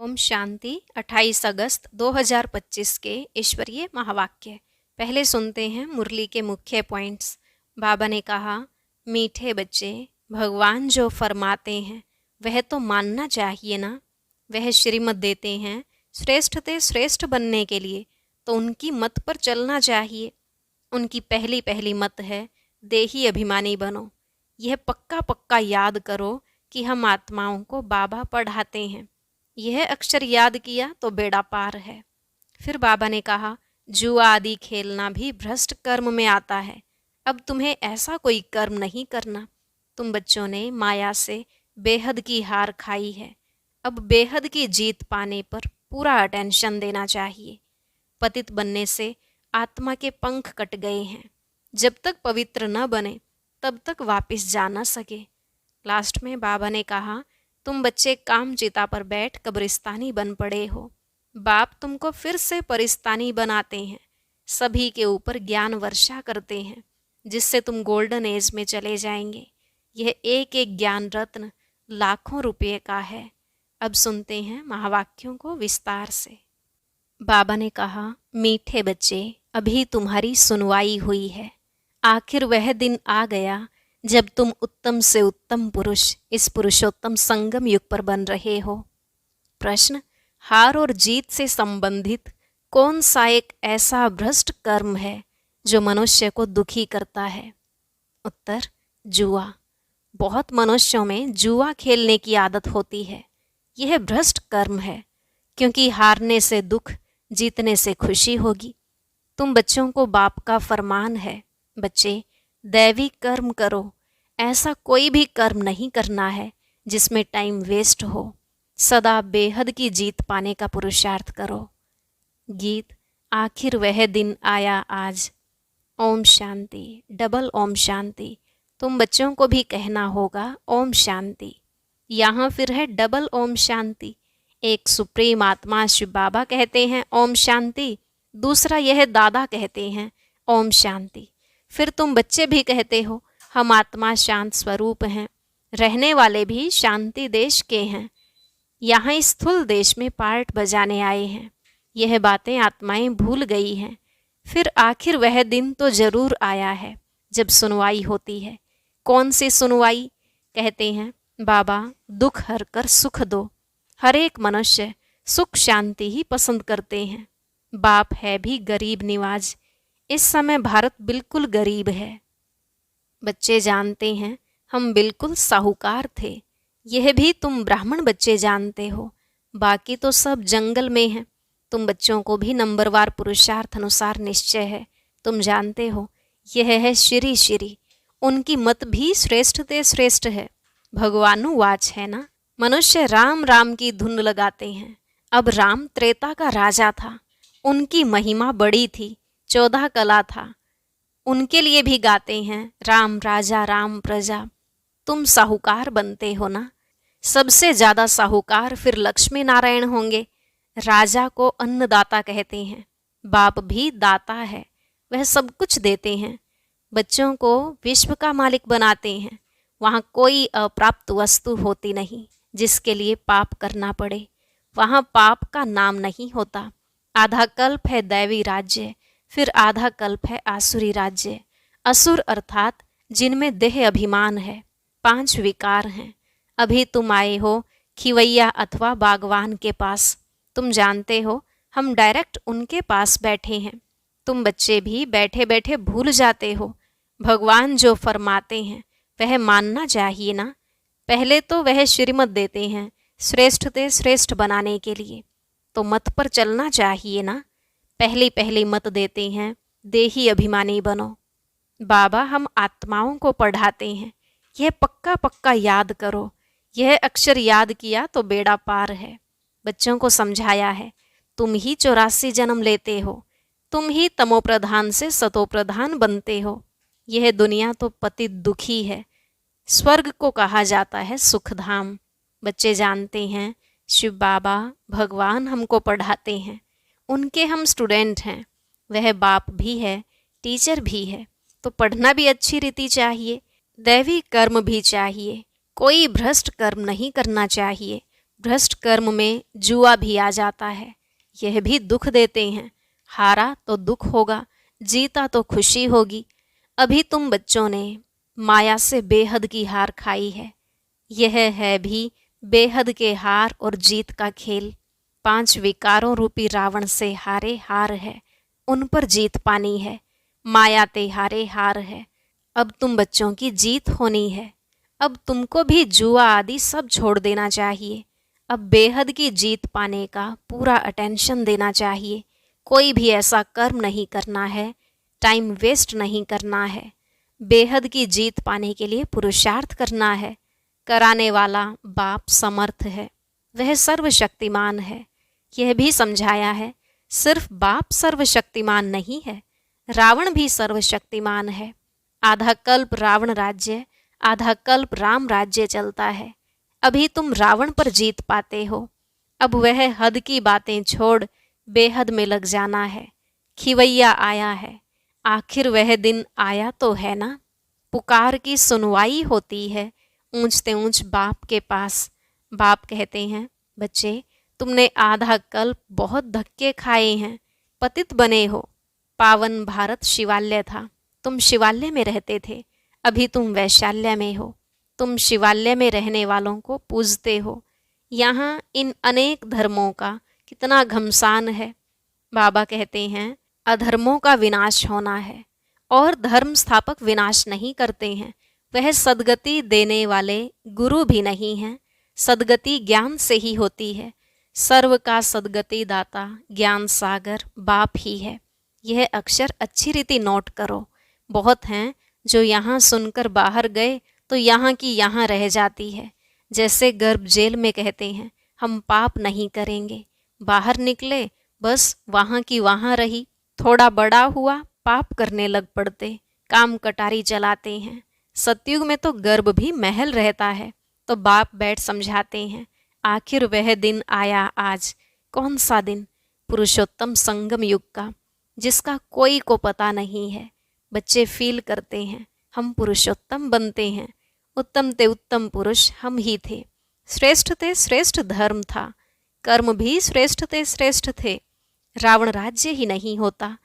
ओम शांति 28 अगस्त 2025 के ईश्वरीय महावाक्य। पहले सुनते हैं मुरली के मुख्य पॉइंट्स। बाबा ने कहा, मीठे बच्चे, भगवान जो फरमाते हैं वह तो मानना चाहिए ना। वह श्रीमत देते हैं श्रेष्ठ ते श्रेष्ठ बनने के लिए, तो उनकी मत पर चलना चाहिए। उनकी पहली पहली मत है, देही अभिमानी बनो। यह पक्का पक्का याद करो कि हम आत्माओं को बाबा पढ़ाते हैं। यह अक्षर याद किया तो बेड़ा पार है। फिर बाबा ने कहा, जुआ आदि खेलना भी भ्रष्ट कर्म में आता है। अब तुम्हें ऐसा कोई कर्म नहीं करना। तुम बच्चों ने माया से बेहद की हार खाई है। अब बेहद की जीत पाने पर पूरा अटेंशन देना चाहिए। पतित बनने से आत्मा के पंख कट गए हैं। जब तक पवित्र न बने तब तक वापस जा न सके। लास्ट में बाबा ने कहा, तुम बच्चे काम चिता पर बैठ कब्रिस्तानी बन पड़े हो। बाप तुमको फिर से परिस्तानी बनाते हैं। सभी के ऊपर ज्ञान वर्षा करते हैं, जिससे तुम गोल्डन एज में चले जाएंगे। यह एक एक ज्ञान रत्न लाखों रुपये का है। अब सुनते हैं महावाक्यों को विस्तार से। बाबा ने कहा, मीठे बच्चे, अभी तुम्हारी सुनवाई हुई है। आखिर वह दिन आ गया जब तुम उत्तम से उत्तम पुरुष इस पुरुषोत्तम संगम युग पर बन रहे हो। प्रश्न, हार और जीत से संबंधित कौन सा एक ऐसा भ्रष्ट कर्म है जो मनुष्य को दुखी करता है? उत्तर, जुआ। बहुत मनुष्यों में जुआ खेलने की आदत होती है। यह भ्रष्ट कर्म है, क्योंकि हारने से दुख, जीतने से खुशी होगी। तुम बच्चों को बाप का फरमान है, बच्चे दैवी कर्म करो। ऐसा कोई भी कर्म नहीं करना है जिसमें टाइम वेस्ट हो। सदा बेहद की जीत पाने का पुरुषार्थ करो। गीत, आखिर वह दिन आया आज। ओम शांति, डबल ओम शांति। तुम बच्चों को भी कहना होगा ओम शांति। यहाँ फिर है डबल ओम शांति। एक सुप्रीम आत्मा शिव बाबा कहते हैं ओम शांति, दूसरा यह दादा कहते हैं ओम शांति। फिर तुम बच्चे भी कहते हो हम आत्मा शांत स्वरूप हैं, रहने वाले भी शांति देश के हैं। यहाँ इस स्थूल देश में पार्ट बजाने आए हैं। यह बातें आत्माएं भूल गई हैं। फिर आखिर वह दिन तो जरूर आया है जब सुनवाई होती है। कौन सी सुनवाई? कहते हैं, बाबा दुख हर कर सुख दो। हर एक मनुष्य सुख शांति ही पसंद करते हैं। बाप है भी गरीब निवाज। इस समय भारत बिल्कुल गरीब है। बच्चे जानते हैं हम बिल्कुल साहूकार थे। यह भी तुम ब्राह्मण बच्चे जानते हो। बाकी तो सब जंगल में हैं। तुम बच्चों को भी नंबरवार पुरुषार्थ अनुसार निश्चय है। तुम जानते हो यह है श्री श्री। उनकी मत भी श्रेष्ठ ते श्रेष्ठ है। भगवानुवाच है ना। मनुष्य राम राम की धुन लगाते हैं। अब राम त्रेता का राजा था। उनकी महिमा बड़ी थी। 14 कला था। उनके लिए भी गाते हैं राम राजा राम प्रजा। तुम साहूकार बनते हो ना। सबसे ज्यादा साहूकार फिर लक्ष्मी नारायण होंगे। राजा को अन्नदाता कहते हैं। बाप भी दाता है, वह सब कुछ देते हैं। बच्चों को विश्व का मालिक बनाते हैं। वहाँ कोई अप्राप्त वस्तु होती नहीं जिसके लिए पाप करना पड़े। वहाँ पाप का नाम नहीं होता। आधा कल्प है दैवी राज्य, फिर आधा कल्प है आसुरी राज्य। असुर अर्थात जिनमें देह अभिमान है। 5 विकार हैं। अभी तुम आए हो खिवैया अथवा बागवान के पास। तुम जानते हो हम डायरेक्ट उनके पास बैठे हैं। तुम बच्चे भी बैठे बैठे भूल जाते हो। भगवान जो फरमाते हैं वह मानना चाहिए ना। पहले तो वह श्रीमत देते हैं श्रेष्ठ ते श्रेष्ठ बनाने के लिए, तो मत पर चलना चाहिए ना। पहली पहली मत देते हैं देही अभिमानी बनो। बाबा हम आत्माओं को पढ़ाते हैं। यह पक्का पक्का याद करो। यह अक्षर याद किया तो बेड़ा पार है। बच्चों को समझाया है, तुम ही 84 जन्म लेते हो। तुम ही तमोप्रधान से सतोप्रधान बनते हो। यह दुनिया तो पतित दुखी है। स्वर्ग को कहा जाता है सुखधाम। बच्चे जानते हैं शिव बाबा भगवान हमको पढ़ाते हैं। उनके हम स्टूडेंट हैं। वह बाप भी है, टीचर भी है, तो पढ़ना भी अच्छी रीति चाहिए। दैवी कर्म भी चाहिए। कोई भ्रष्ट कर्म नहीं करना चाहिए। भ्रष्ट कर्म में जुआ भी आ जाता है, यह भी दुख देते हैं। हारा तो दुख होगा, जीता तो खुशी होगी। अभी तुम बच्चों ने माया से बेहद की हार खाई है। यह है भी बेहद के हार और जीत का खेल। 5 विकारों रूपी रावण से हारे हार है, उन पर जीत पानी है। माया ते हारे हार है, अब तुम बच्चों की जीत होनी है। अब तुमको भी जुआ आदि सब छोड़ देना चाहिए। अब बेहद की जीत पाने का पूरा अटेंशन देना चाहिए। कोई भी ऐसा कर्म नहीं करना है, टाइम वेस्ट नहीं करना है। बेहद की जीत पाने के लिए पुरुषार्थ करना है। कराने वाला बाप समर्थ है, वह सर्वशक्तिमान है। यह भी समझाया है, सिर्फ बाप सर्वशक्तिमान नहीं है, रावण भी सर्वशक्तिमान है। आधा कल्प रावण राज्य, आधा कल्प राम राज्य चलता है। अभी तुम रावण पर जीत पाते हो, अब वह हद की बातें छोड़ बेहद में लग जाना है। खिवैया आया है, आखिर वह दिन आया तो है ना। पुकार की सुनवाई होती है ऊंचते ऊंच बाप के पास। बाप कहते हैं, बच्चे तुमने आधा कल्प बहुत धक्के खाए हैं, पतित बने हो। पावन भारत शिवालय था, तुम शिवालय में रहते थे। अभी तुम वैशाल्य में हो, तुम शिवालय में रहने वालों को पूजते हो। यहाँ इन अनेक धर्मों का कितना घमसान है। बाबा कहते हैं, अधर्मों का विनाश होना है और धर्म स्थापक विनाश नहीं करते हैं। वह सद्गति देने वाले गुरु भी नहीं हैं। सद्गति ज्ञान से ही होती है। सर्व का सद्गति दाता ज्ञान सागर बाप ही है। यह अक्षर अच्छी रीति नोट करो। बहुत हैं जो यहाँ सुनकर बाहर गए तो यहाँ की यहाँ रह जाती है। जैसे गर्भ जेल में कहते हैं, हम पाप नहीं करेंगे। बाहर निकले, बस वहाँ की वहाँ रही। थोड़ा बड़ा हुआ, पाप करने लग पड़ते, काम कटारी चलाते हैं। सतयुग में तो गर्भ भी महल रहता है। तो बाप बैठ समझाते हैं, आखिर वह दिन आया आज। कौन सा दिन? पुरुषोत्तम संगम युग का, जिसका कोई को पता नहीं है। बच्चे फील करते हैं, हम पुरुषोत्तम बनते हैं। उत्तम ते उत्तम पुरुष हम ही थे। श्रेष्ठ ते श्रेष्ठ धर्म था, कर्म भी श्रेष्ठ ते श्रेष्ठ थे। रावण राज्य ही नहीं होता।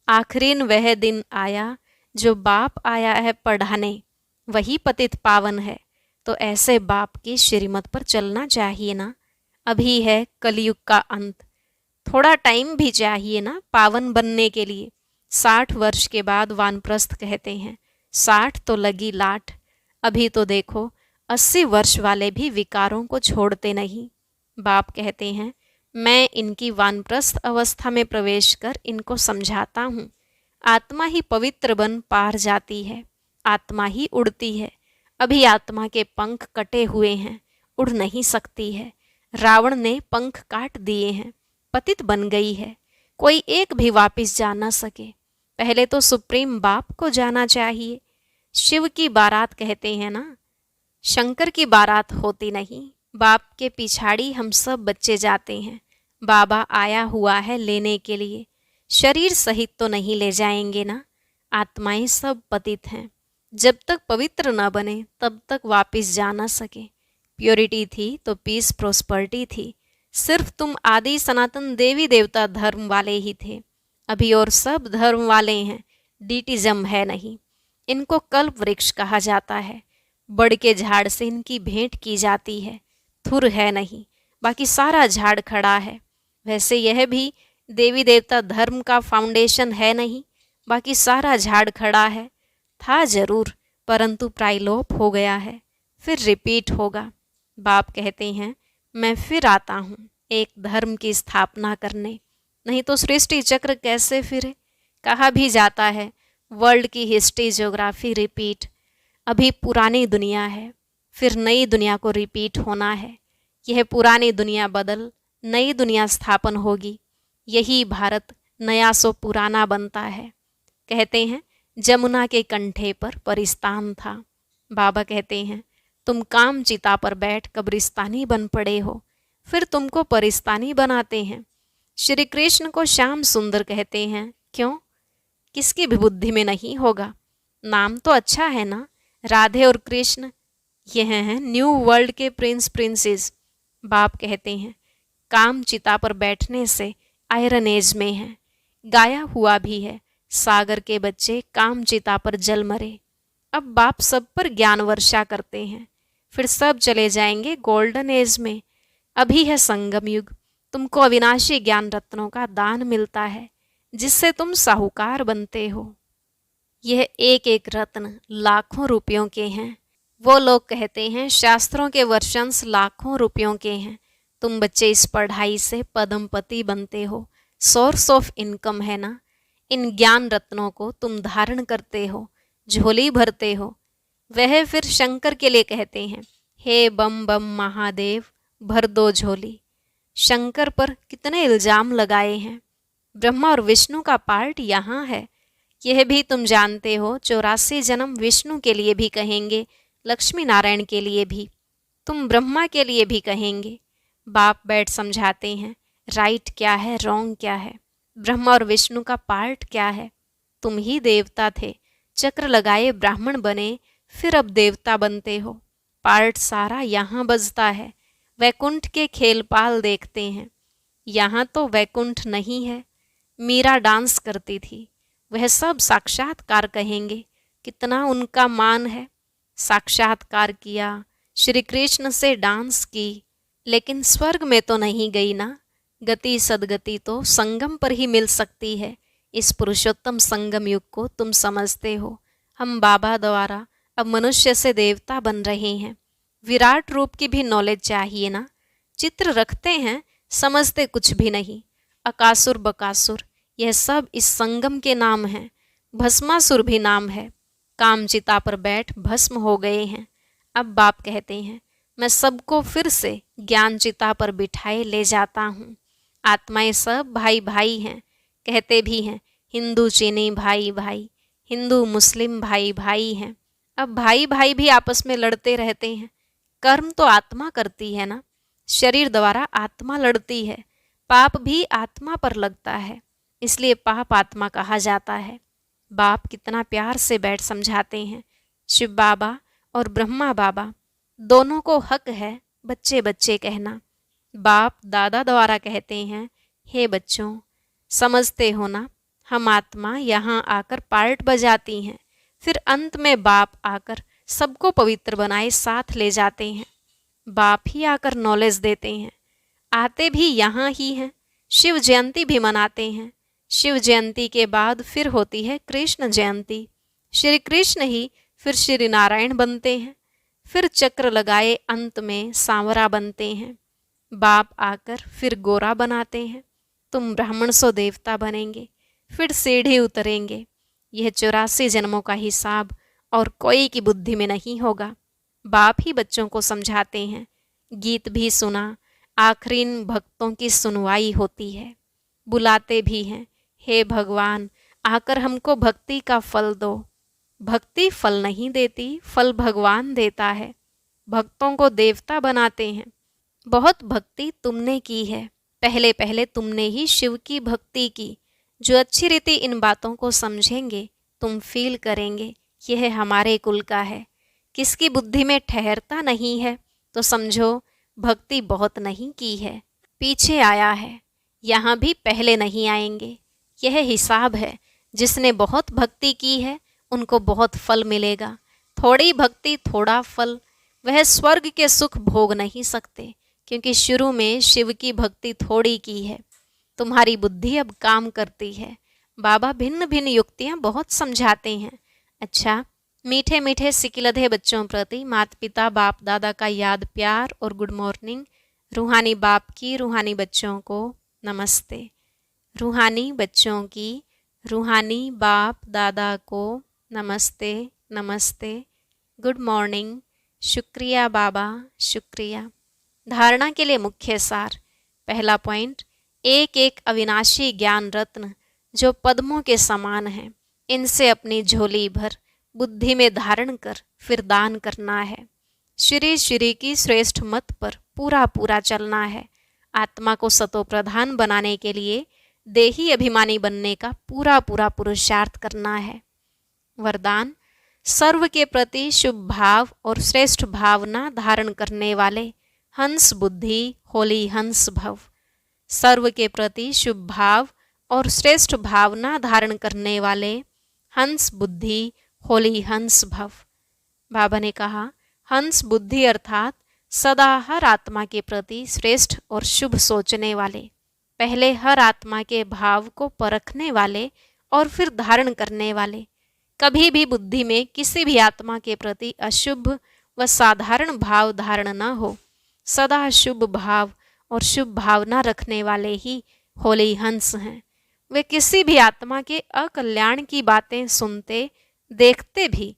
आखिरीन वह दिन आया जो बाप आया है पढ़ाने, वही पतित पावन है। तो ऐसे बाप की श्रीमत पर चलना चाहिए ना। अभी है कलयुग का अंत, थोड़ा टाइम भी चाहिए ना पावन बनने के लिए। 60 वर्ष के बाद वानप्रस्थ कहते हैं, 60 तो लगी लाठ। अभी तो देखो 80 वर्ष वाले भी विकारों को छोड़ते नहीं। बाप कहते हैं, मैं इनकी वानप्रस्थ अवस्था में प्रवेश कर इनको समझाता हूँ। आत्मा ही पवित्र बन पार जाती है, आत्मा ही उड़ती है। अभी आत्मा के पंख कटे हुए हैं, उड़ नहीं सकती है। रावण ने पंख काट दिए हैं, पतित बन गई है। कोई एक भी वापिस जा न सके। पहले तो सुप्रीम बाप को जाना चाहिए। शिव की बारात कहते हैं ना, शंकर की बारात होती नहीं। बाप के पिछाड़ी हम सब बच्चे जाते हैं। बाबा आया हुआ है लेने के लिए। शरीर सहित तो नहीं ले जाएंगे ना। आत्माएं सब पतित हैं। जब तक पवित्र न बने तब तक वापिस जा न सके। प्योरिटी थी तो पीस प्रोस्पर्टी थी। सिर्फ तुम आदि सनातन देवी देवता धर्म वाले ही थे। अभी और सब धर्म वाले हैं, डीटिज्म है नहीं। इनको कल्प वृक्ष कहा जाता है। बड़ के झाड़ से इनकी भेंट की जाती है। थुर है नहीं, बाकी सारा झाड़ खड़ा है। वैसे यह भी देवी देवता धर्म का फाउंडेशन है नहीं, बाकी सारा झाड़ खड़ा है। था जरूर, परंतु प्रायलोप हो गया है, फिर रिपीट होगा। बाप कहते हैं, मैं फिर आता हूँ एक धर्म की स्थापना करने, नहीं तो सृष्टि चक्र कैसे फिरे। कहा भी जाता है, वर्ल्ड की हिस्ट्री ज्योग्राफी रिपीट। अभी पुरानी दुनिया है, फिर नई दुनिया को रिपीट होना है। यह पुरानी दुनिया बदल नई दुनिया स्थापन होगी। यही भारत नया सो पुराना बनता है। कहते हैं, जमुना के कंठे पर परिस्तान था। बाबा कहते हैं, तुम काम चिता पर बैठ कब्रिस्तानी बन पड़े हो, फिर तुमको परिस्तानी बनाते हैं। श्री कृष्ण को श्याम सुंदर कहते हैं, क्यों? किसकी भी बुद्धि में नहीं होगा। नाम तो अच्छा है ना, राधे और कृष्ण। यह हैं न्यू वर्ल्ड के प्रिंस प्रिंसेस। बाप कहते हैं, काम चिता पर बैठने से आयरन एज में है। गाया हुआ भी है, सागर के बच्चे काम चिता पर जल मरे। अब बाप सब पर ज्ञान वर्षा करते हैं, फिर सब चले जाएंगे गोल्डन एज में। अभी है संगम युग, तुमको अविनाशी ज्ञान रत्नों का दान मिलता है, जिससे तुम साहूकार बनते हो। यह एक एक रत्न लाखों रुपयों के हैं। वो लोग कहते हैं शास्त्रों के वर्षंस लाखों रुपयों के हैं। तुम बच्चे इस पढ़ाई से पद्मपति बनते हो, सोर्स ऑफ इनकम है ना। इन ज्ञान रत्नों को तुम धारण करते हो, झोली भरते हो। वह फिर शंकर के लिए कहते हैं, हे बम बम महादेव भर दो झोली। शंकर पर कितने इल्जाम लगाए हैं। ब्रह्मा और विष्णु का पार्ट यहाँ है, यह भी तुम जानते हो। 84 जन्म विष्णु के लिए भी कहेंगे, लक्ष्मी नारायण के लिए भी, तुम ब्रह्मा के लिए भी कहेंगे। बाप बैठ समझाते हैं, राइट क्या है, रॉन्ग क्या है, ब्रह्मा और विष्णु का पार्ट क्या है। तुम ही देवता थे, चक्र लगाए ब्राह्मण बने, फिर अब देवता बनते हो। पार्ट सारा यहाँ बजता है। वैकुंठ के खेल पाल देखते हैं, यहाँ तो वैकुंठ नहीं है। मीरा डांस करती थी, वह सब साक्षात्कार कहेंगे। कितना उनका मान है। साक्षात्कार किया, श्री कृष्ण से डांस की, लेकिन स्वर्ग में तो नहीं गई ना। गति सदगति तो संगम पर ही मिल सकती है। इस पुरुषोत्तम संगम युग को तुम समझते हो। हम बाबा द्वारा अब मनुष्य से देवता बन रहे हैं। विराट रूप की भी नॉलेज चाहिए ना। चित्र रखते हैं, समझते कुछ भी नहीं। अकासुर बकासुर यह सब इस संगम के नाम हैं। भस्मासुर भी नाम है। काम चिता पर बैठ भस्म हो गए हैं। अब बाप कहते हैं, मैं सबको फिर से ज्ञान चिता पर बिठाए ले जाता हूँ। आत्माएं सब भाई भाई हैं। कहते भी हैं हिंदू चीनी भाई भाई, हिंदू मुस्लिम भाई भाई हैं। अब भाई भाई भी आपस में लड़ते रहते हैं। कर्म तो आत्मा करती है ना, शरीर द्वारा आत्मा लड़ती है। पाप भी आत्मा पर लगता है, इसलिए पाप आत्मा कहा जाता है। बाप कितना प्यार से बैठ समझाते हैं। शिव बाबा और ब्रह्मा बाबा दोनों को हक है बच्चे बच्चे कहना। बाप दादा द्वारा कहते हैं, हे बच्चों समझते हो ना, हम आत्मा यहाँ आकर पार्ट बजाती हैं, फिर अंत में बाप आकर सबको पवित्र बनाए साथ ले जाते हैं। बाप ही आकर नॉलेज देते हैं। आते भी यहाँ ही हैं। शिव जयंती भी मनाते हैं। शिव जयंती के बाद फिर होती है कृष्ण जयंती। श्री कृष्ण ही फिर श्री नारायण बनते हैं। फिर चक्र लगाए अंत में सांवरा बनते हैं। बाप आकर फिर गोरा बनाते हैं। तुम ब्राह्मण सो देवता बनेंगे, फिर सीढ़ी उतरेंगे। यह 84 जन्मों का हिसाब और कोई की बुद्धि में नहीं होगा। बाप ही बच्चों को समझाते हैं। गीत भी सुना, आखिरी भक्तों की सुनवाई होती है। बुलाते भी हैं, हे भगवान आकर हमको भक्ति का फल दो। भक्ति फल नहीं देती, फल भगवान देता है। भक्तों को देवता बनाते हैं। बहुत भक्ति तुमने की है, पहले पहले तुमने ही शिव की भक्ति की। जो अच्छी रीति इन बातों को समझेंगे, तुम फील करेंगे यह हमारे कुल का है। किसकी बुद्धि में ठहरता नहीं है तो समझो भक्ति बहुत नहीं की है, पीछे आया है। यहाँ भी पहले नहीं आएंगे। यह हिसाब है। जिसने बहुत भक्ति की है उनको बहुत फल मिलेगा। थोड़ी भक्ति थोड़ा फल, वह स्वर्ग के सुख भोग नहीं सकते, क्योंकि शुरू में शिव की भक्ति थोड़ी की है। तुम्हारी बुद्धि अब काम करती है। बाबा भिन्न भिन्न युक्तियाँ बहुत समझाते हैं। अच्छा, मीठे मीठे सिकिलधे बच्चों प्रति माता पिता बाप दादा का याद प्यार और गुड मॉर्निंग। रूहानी बाप की रूहानी बच्चों को नमस्ते। रूहानी बच्चों की रूहानी बाप दादा को नमस्ते नमस्ते, गुड मॉर्निंग। शुक्रिया बाबा, शुक्रिया। धारणा के लिए मुख्य सार। पहला पॉइंट, एक एक अविनाशी ज्ञान रत्न जो पद्मों के समान हैं, इनसे अपनी झोली भर बुद्धि में धारण कर फिर दान करना है। श्री श्री की श्रेष्ठ मत पर पूरा पूरा चलना है। आत्मा को सतो प्रधान बनाने के लिए देही अभिमानी बनने का पूरा पूरा पुरुषार्थ करना है। वरदान, सर्व के प्रति शुभ भाव और श्रेष्ठ भावना धारण करने वाले हंस बुद्धि होली हंस भव। सर्व के प्रति शुभ भाव और श्रेष्ठ भावना धारण करने वाले हंस बुद्धि होली हंस भव। बाबा ने कहा, हंस बुद्धि अर्थात सदा हर आत्मा के प्रति श्रेष्ठ और शुभ सोचने वाले, पहले हर आत्मा के भाव को परखने वाले और फिर धारण करने वाले। कभी भी बुद्धि में किसी भी आत्मा के प्रति अशुभ व साधारण भाव धारण न हो। सदा शुभ भाव और शुभ भावना रखने वाले ही होली हंस हैं। वे किसी भी आत्मा के अकल्याण की बातें सुनते देखते भी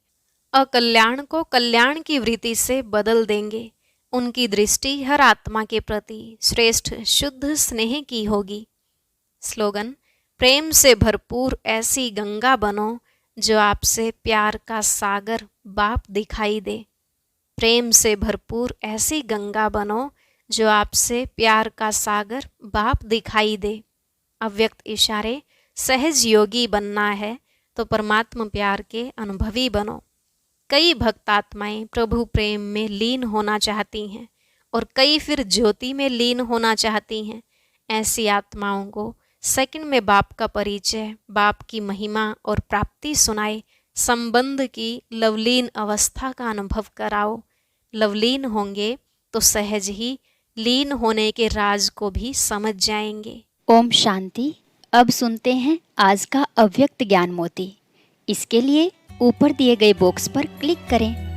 अकल्याण को कल्याण की वृत्ति से बदल देंगे। उनकी दृष्टि हर आत्मा के प्रति श्रेष्ठ शुद्ध स्नेह की होगी। स्लोगन, प्रेम से भरपूर ऐसी गंगा बनो जो आपसे प्यार का सागर बाप दिखाई दे। प्रेम से भरपूर ऐसी गंगा बनो जो आपसे प्यार का सागर बाप दिखाई दे। अव्यक्त इशारे, सहज योगी बनना है तो परमात्मा प्यार के अनुभवी बनो। कई भक्त आत्माएं प्रभु प्रेम में लीन होना चाहती हैं और कई फिर ज्योति में लीन होना चाहती हैं। ऐसी आत्माओं को सेकंड में बाप का परिचय, बाप की महिमा और प्राप्ति सुनाए, संबंध की लवलीन अवस्था का अनुभव कराओ। लवलीन होंगे तो सहज ही लीन होने के राज को भी समझ जाएंगे। ओम शांति। अब सुनते हैं आज का अव्यक्त ज्ञान मोती। इसके लिए ऊपर दिए गए बॉक्स पर क्लिक करें।